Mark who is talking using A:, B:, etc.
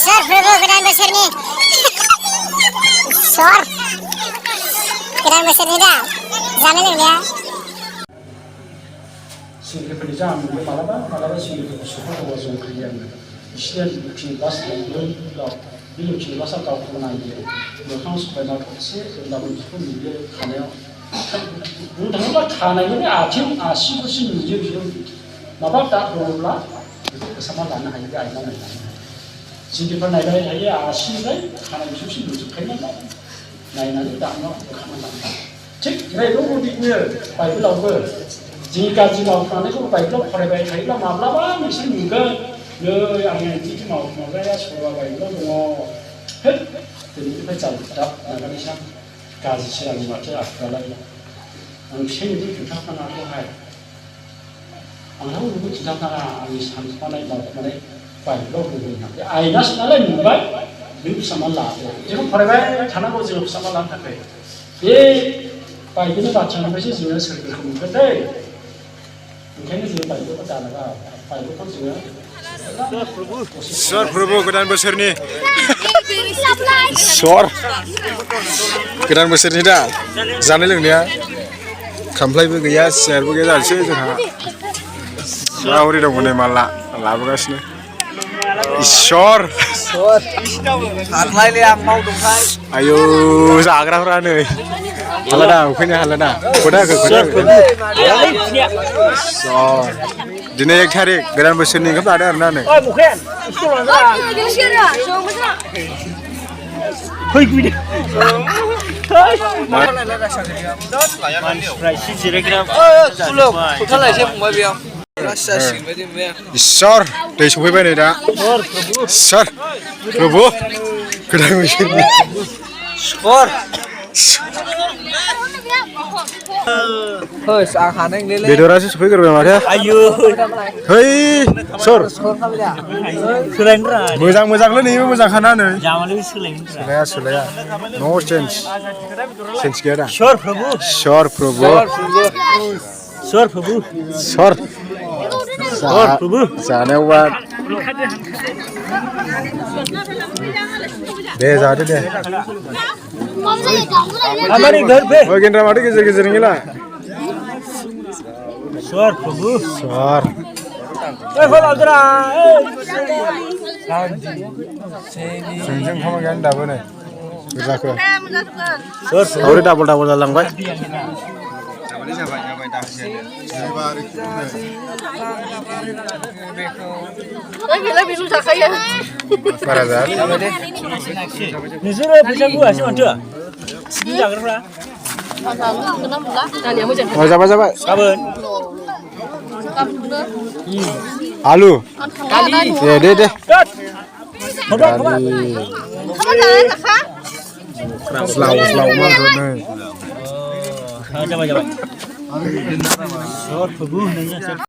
A: Sor Prabu Kedan Besar nih. Sor Kedan Besar nih dah. Zaman ini ya.
B: Şimdi yapacağım bir malaba şimdi sıfır olsun kıyam. İşte bir bas bir şey basa kalkmadan diye. Bakın süperden kapısı onların tutum diye kanıyor. Bu tanımda kanayı açım aşı bu şimdi diyor. Nabak da doğrular. Sama lana hayır aynen. Şimdi per này đây thấy aşı đấy kanayı şu şimdi kaynak. Này là được đạo nó không làm. Chính này đúng một định nghĩa phải cái lòng vợ. Jika màu phản đấy không phải lúc phải vậy thấy là màu lá bá mình sẽ nhìn cơ nơi anh em chỉ màu cái số vậy nó ngò hết thì mình phải chọn đắp là cái gì cả gì sẽ làm mà chứ à cái này anh xem những cái chúng ta có hay anh không có chúng ta là anh làm cái này màu cái này phải lúc mình cái ai nó lên vậy mình sẽ làm chứ không phải vậy thằng nào cũng sẽ làm thật vậy thế phải cái nó đặt cho nó phải sử dụng sự không cái đấy Mungkin itu Pak Ibu kata apa? Pak Ibu kan sudah.
C: Sor Prabu Kedan Besar nih. Sor Kedan Besar nih dah. जानाय लोंनाया खामफ्लायबो गैया सियारबो गैया जानोसै जोंहा माबोरै दं नै माला लाबोगासिनो इसर
D: खामफ्लायलै आं मावदोंहाय
C: आयौ जाग्राफ्रा नै हाला दा उखैनो हाला दा खदा सर दिनै 1 थारिख गोदान बोसोरनि ओंखाम जादों आरोना नै इसर दै सफैबाय नै दा सर प्रभु गोदान बोसोरनि
D: सर Hơi sang khả năng lên
C: बेदरासो सफैग्रोबाय माथो
D: आयु
C: है सर
D: सोलायनोब्रा
C: मोजांलै नैबो मोजांखाना नै
D: जामालै सोलायनोब्रा
C: सोलाया नो चेन्ज गैया दा
D: सर प्रभु
C: सर प्रभु
D: सर प्रभु
C: सर
D: प्रभु
C: जानायावबा दे जादो दे
D: हमारे घर पे
C: ओइ गेन्द्रा माथो गेजेर गेजेर नोंनिला
D: सर प्रभु
C: सर
D: ओइ फलावद्रा
C: जोंजों ओंखाम गैयानो दाबो नै बुरजाखौ
D: सर
C: आवरे डाबल जालांबाय बारा जायालै
D: नोंसोरो फैसा होआसै माथो सिनि जाग्राफ्रा
C: जाबाय
D: गाबोन
C: आलु दे स्लाव मानथ' नै
D: जाबाय सर प्रभु नोंसोर